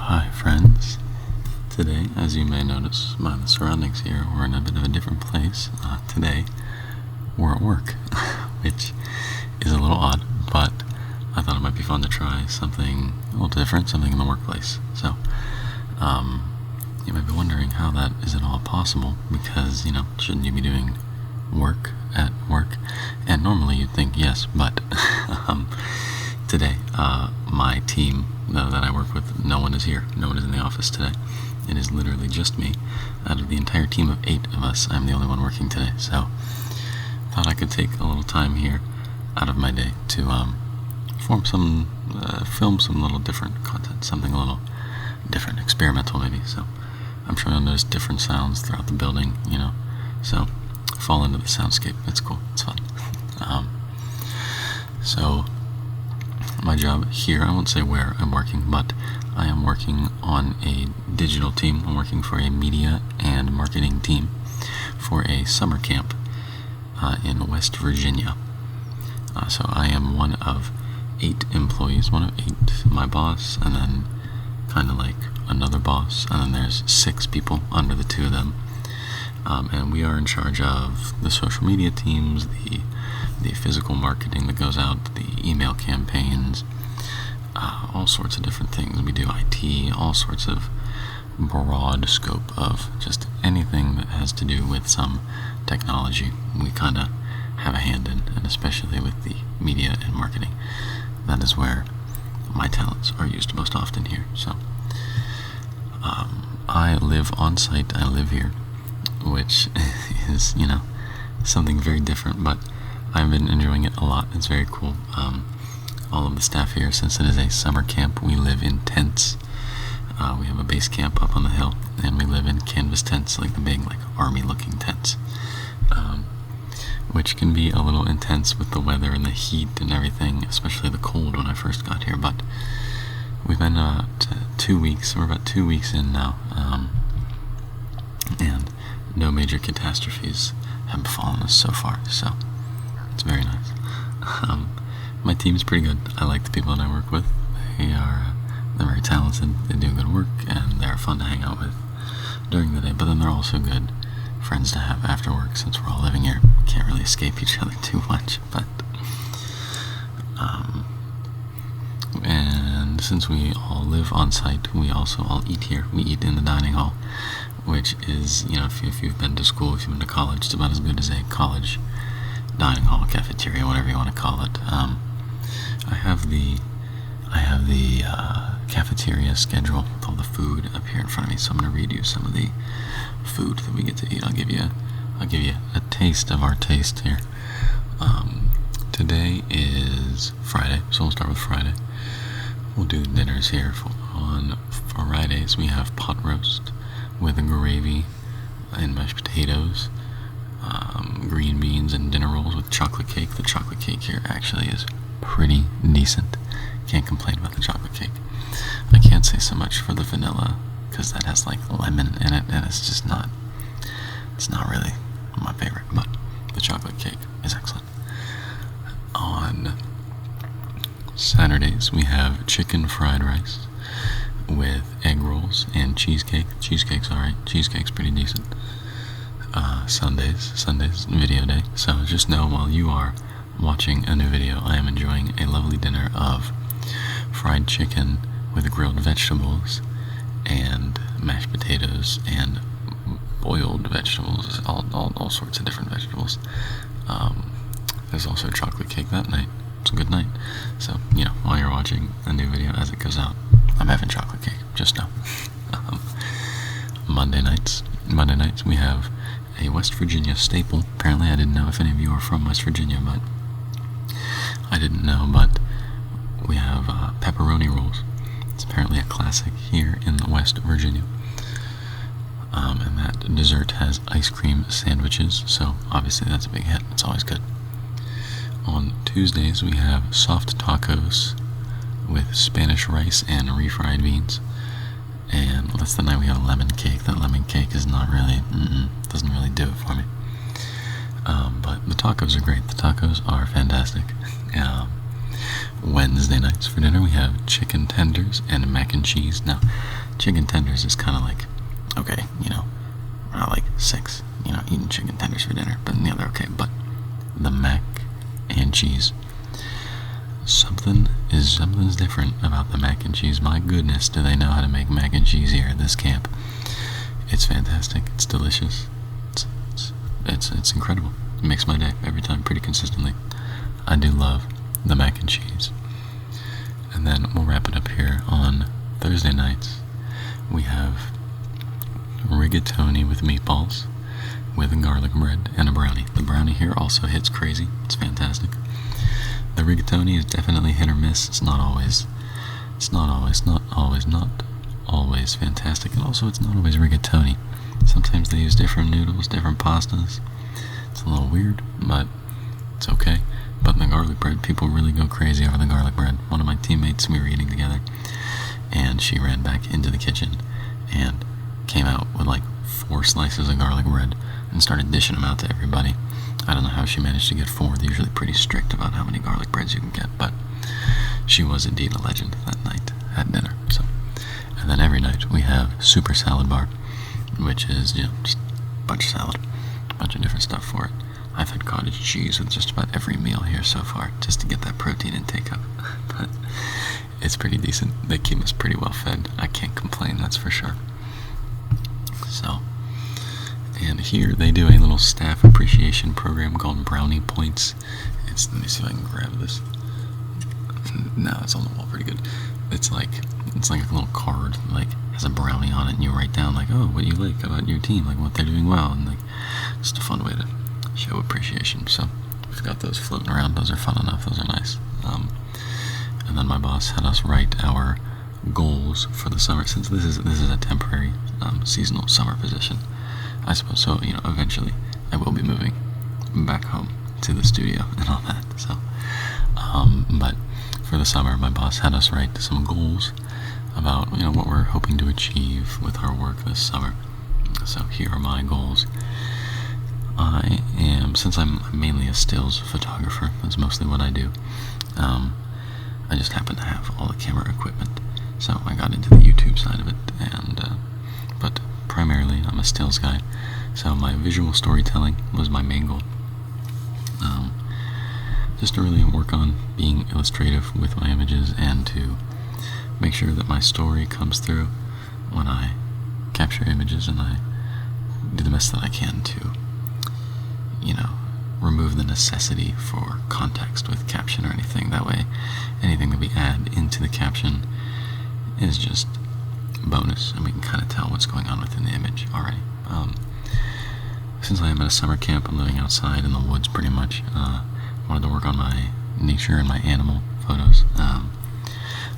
Hi friends. Today, as you may notice by the surroundings here, we're in a bit of a different place. Today, we're at work, which is a little odd, but I thought it might be fun to try something a little different, something in the workplace. So, you might be wondering how that is at all possible, because, shouldn't you be doing work at work? And normally you'd think yes, but today, my team that I work with, no one is here. No one is in the office today. It is literally just me. Out of the entire team of 8 of us, I'm the only one working today. So, thought I could take a little time here out of my day to film some little different content, something a little different, experimental maybe. So, I'm sure you'll notice different sounds throughout the building, So, fall into the soundscape. It's cool. It's fun. So, my job here, I won't say where I'm working, but I am working on a digital team. I'm working for a media and marketing team for a summer camp in West Virginia. So I am one of 8 employees, one of 8, my boss, and then kind of like another boss, and then there's 6 people under the 2 of them. And we are in charge of the social media teams, the physical marketing that goes out, the email campaigns, all sorts of different things. We do IT, all sorts of broad scope of just anything that has to do with some technology. We kind of have a hand in, and especially with the media and marketing. That is where my talents are used most often here. So I live on site. I live here, which is, something very different, but I've been enjoying it a lot. It's very cool. All of the staff here, since it is a summer camp, we live in tents. We have a base camp up on the hill, and we live in canvas tents, like the big, army-looking tents, which can be a little intense with the weather and the heat and everything, especially the cold when I first got here. But we've been 2 weeks. We're about 2 weeks in now, and no major catastrophes have befallen us so far. So it's very nice. My team is pretty good. I like the people that I work with. They're very talented. They do good work, and they're fun to hang out with during the day. But then they're also good friends to have after work, since we're all living here. Can't really escape each other too much. But and since we all live on site, we also all eat here. We eat in the dining hall, which is, if you've been to school, if you've been to college, it's about as good as a college dining hall, cafeteria, whatever you want to call it. I have the cafeteria schedule with all the food up here in front of me, so I'm going to read you some of the food that we get to eat. I'll give you a taste of our taste here. Today is Friday, so we'll start with Friday. We'll do dinners here. On Fridays, we have pot roast with a gravy and mashed potatoes, green beans, and dinner rolls with chocolate cake. The chocolate cake here actually is pretty decent. Can't complain about the chocolate cake. I can't say so much for the vanilla, because that has lemon in it, and it's not really my favorite, but the chocolate cake is excellent. On Saturdays, we have chicken fried rice with egg rolls and cheesecake. Cheesecake's alright. Cheesecake's pretty decent. Sunday's video day. So just know, while you are watching a new video, I am enjoying a lovely dinner of fried chicken with grilled vegetables and mashed potatoes and boiled vegetables, all sorts of different vegetables. There's also chocolate cake that night. It's a good night. So, while you're watching a new video as it goes out, I'm having chocolate cake, just know. Monday nights, we have a West Virginia staple. Apparently, I didn't know if any of you are from West Virginia, but I didn't know, but we have pepperoni rolls. It's apparently a classic here in West Virginia. And that dessert has ice cream sandwiches, so obviously that's a big hit. It's always good. On Tuesdays, we have soft tacos with Spanish rice and refried beans. And that's the night we have a lemon cake. That lemon cake is not really, doesn't really do it for me. But the tacos are great. The tacos are fantastic. Wednesday nights for dinner, we have chicken tenders and mac and cheese. Now, chicken tenders is kind of like, okay, we're not like 6, eating chicken tenders for dinner, but they're okay. But the mac and cheese, something's different about the mac and cheese. My goodness, do they know how to make mac and cheese here at this camp? It's fantastic. It's delicious. It's incredible. It makes my day every time, pretty consistently. I do love the mac and cheese. And then we'll wrap it up here on Thursday nights. We have rigatoni with meatballs, with garlic bread and a brownie. The brownie here also hits crazy. It's fantastic. The rigatoni is definitely hit or miss. It's not always fantastic, and also it's not always rigatoni. Sometimes they use different noodles, different pastas. It's a little weird, but it's okay. But the garlic bread, people really go crazy over the garlic bread. One of my teammates, we were eating together, and she ran back into the kitchen and came out with like 4 slices of garlic bread and started dishing them out to everybody. I don't know how she managed to get 4. They're usually pretty strict about how many garlic breads you can get, but she was indeed a legend that night at dinner. So, and then every night we have super salad bar, which is just a bunch of salad, a bunch of different stuff for it. I've had cottage cheese with just about every meal here so far, just to get that protein intake up. But it's pretty decent. They keep us pretty well fed. I can't complain, that's for sure. So, and here they do a little staff appreciation program called Brownie Points. Let me see if I can grab this. No, it's on the wall pretty good. It's like a little card, like has a brownie on it, and you write down like, oh, what you like about your team, like what they're doing well, and like just a fun way to show appreciation. So we've got those floating around. Those are fun enough. Those are nice. And then my boss had us write our goals for the summer, since this is a temporary seasonal summer position, I suppose. So eventually I will be moving back home to the studio and all that. So but for the summer, my boss had us write some goals about what we're hoping to achieve with our work this summer. So here are my goals. Since I'm mainly a stills photographer, that's mostly what I do. I just happen to have all the camera equipment, so I got into the YouTube side of it, but primarily I'm a stills guy. So my visual storytelling was my main goal. Just to really work on being illustrative with my images and to make sure that my story comes through when I capture images, and I do the best that I can to remove the necessity for context with caption or anything. That way, anything that we add into the caption is just bonus, and we can kind of tell what's going on within the image already. Since I am at a summer camp, I'm living outside in the woods pretty much. Wanted to work on my nature and my animal photos. I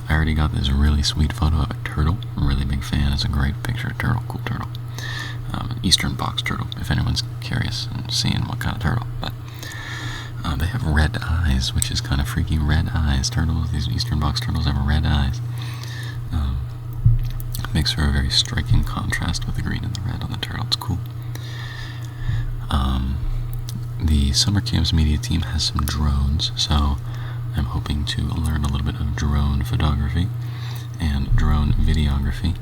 already got this really sweet photo of a turtle. I'm a really big fan. It's a great picture. Turtle, cool turtle. Eastern box turtle, if anyone's curious and seeing what kind of turtle. But they have red eyes, which is kind of freaky. Red eyes. Turtles, these Eastern box turtles have red eyes. Makes for a very striking contrast with the green and the red on the turtle. It's cool. The summer camp's media team has some drones, so I'm hoping to learn a little bit of drone photography and drone videography.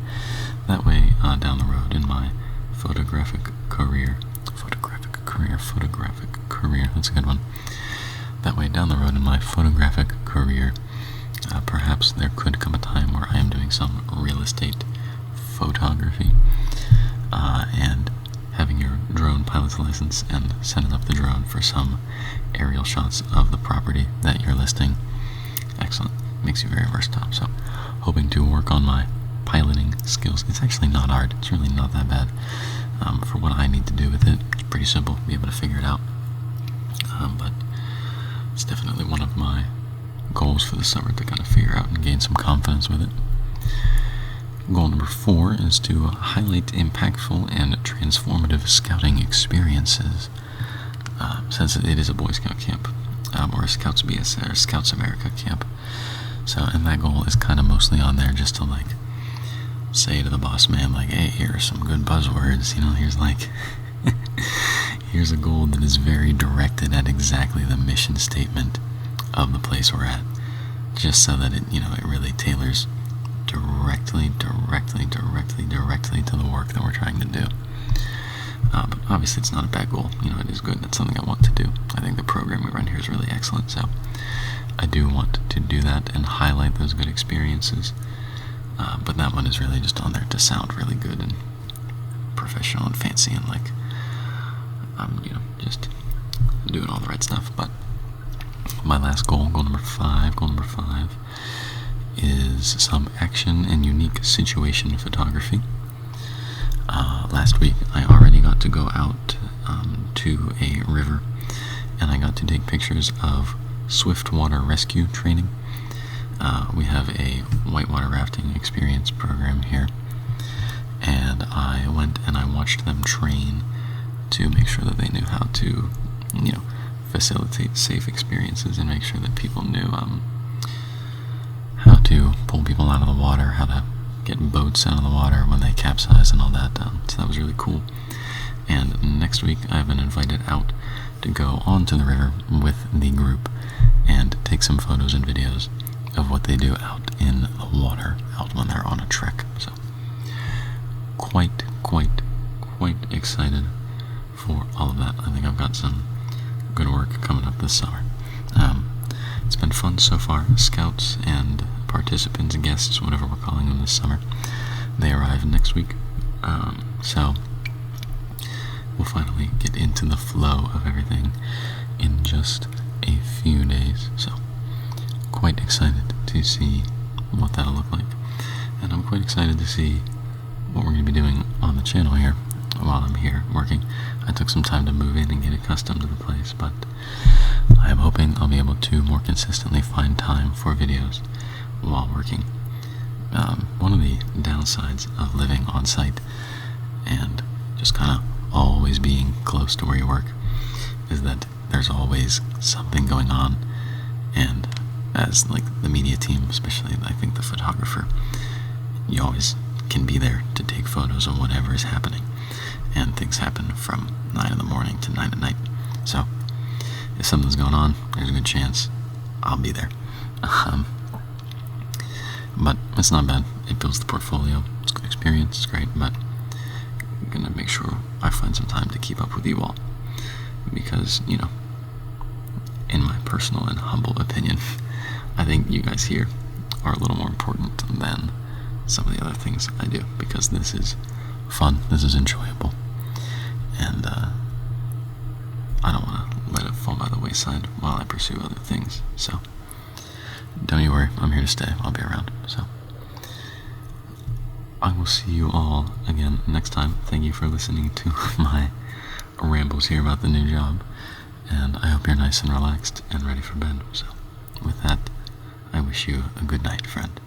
That way, down the road in my photographic career, that's a good one. That way, down the road in my photographic career, perhaps there could come a time where I am doing some real estate photography, and having your drone pilot's license and setting up the drone for some aerial shots of the property that you're listing. Excellent. Makes you very versatile. So, hoping to work on my piloting skills. It's actually not hard. It's really not that bad. For what I need to do with it, it's pretty simple. Be able to figure it out. But it's definitely one of my goals for the summer, to kind of figure out and gain some confidence with it. Goal number 4 is to highlight impactful and transformative scouting experiences. Since it is a Boy Scout camp, or a Scouts BSA or Scouts America camp. So, and that goal is kind of mostly on there just to like say to the boss man, like, hey, here are some good buzzwords. Here's like, here's a goal that is very directed at exactly the mission statement of the place we're at. just so that it really tailors directly to the work that we're trying to do. But obviously it's not a bad goal. It is good. That's something I want to do. I think the program we run here is really excellent, so I do want to do that and highlight those good experiences. But that one is really just on there to sound really good and professional and fancy and like I'm just doing all the right stuff. But my last goal number five, is some action and unique situation photography. Last week I already got to go out to a river, and I got to take pictures of swiftwater rescue training. We have a whitewater rafting experience program here, and I went and I watched them train to make sure that they knew how to, facilitate safe experiences and make sure that people knew how to pull people out of the water, how to get boats out of the water when they capsize and all that. So that was really cool. And next week I've been invited out to go onto the river with the group and take some photos and videos of what they do out in the water, out when they're on a trek. So quite excited for all of that. I think I've got some good work coming up this summer. It's been fun so far. Scouts and participants, guests, whatever we're calling them this summer, they arrive next week. So we'll finally get into the flow of everything in just a few days. So quite excited to see what that'll look like. And I'm quite excited to see what we're going to be doing on the channel here while I'm here working. I took some time to move in and get accustomed to the place, but I am hoping I'll be able to more consistently find time for videos while working. One of the downsides of living on site and just kind of always being close to where you work is that there's always something going on, and as like the media team, especially I think the photographer, you always can be there to take photos of whatever is happening, and things happen from 9 in the morning to 9 at night. So if something's going on, there's a good chance I'll be there. But it's not bad. It builds the portfolio. It's a good experience. It's great. But I'm going to make sure I find some time to keep up with you all. Because, in my personal and humble opinion, I think you guys here are a little more important than some of the other things I do. Because this is fun. This is enjoyable. And I don't want to let it fall by the wayside while I pursue other things. So don't you worry, I'm here to stay. I'll be around. So I will see you all again next time. Thank you for listening to my rambles here about the new job, and I hope you're nice and relaxed and ready for bed. So with that, I wish you a good night, friend.